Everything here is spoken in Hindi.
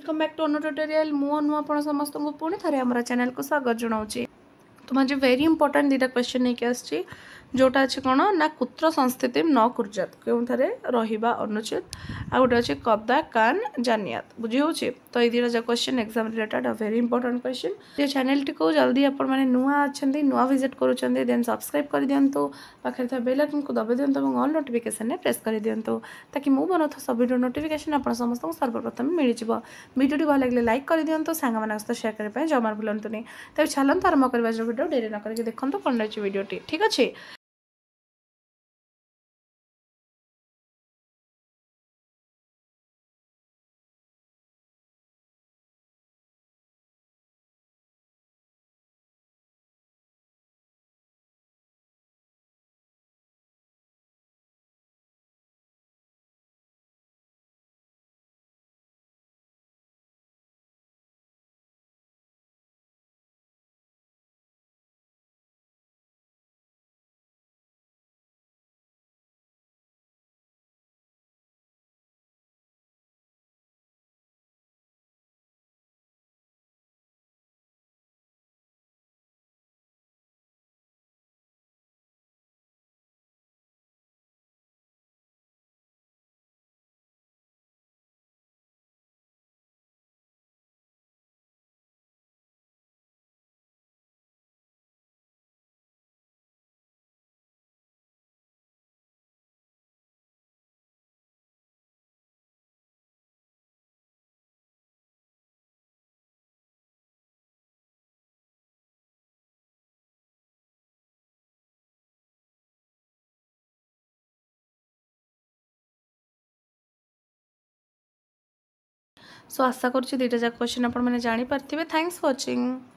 Welcome back to Anu tutorial मु अनु आपण समस्त को पुणी थे आम चैनल को स्वागत जनाऊँगी। तो मुझे वेरी इंपोर्टेंट दुटा क्वेश्चन नहीं आसी जोटा अच्छे कौन ना कुत्र संस्थिति न कुर्जात क्यों थे रहा अनुचित आ गोटे अच्छे कदा कान जानियात बुझी हो। तो ये दुटा question exam related very important question. ये चैनल टी को जल्दी आपण मैंने नुआ अच्छा नुआ विजिट करुँच देन सब्सक्राइब कर दिंतु पाखे था बेल आइकन को दबाई दिंतु और ऑल नोटिफिकेशन प्रेस कर दिंतु ताकि मु बनाता सब वीडियो नोटिफिकेशन आप समस्त सर्वप्रथम मिल जाए। वीडियो भल लगे लाइक कर दिंतु सांग सहित सेयार करने जमार भूलुनि। तेज चलते आरम्भ करवा वीडियो डेरी न करके देखो कौन रही वीडियोटी ठीक अच्छे। सो आशा करुँच दुटा जाक क्वेश्चन आप जानी पारे। Thanks for watching.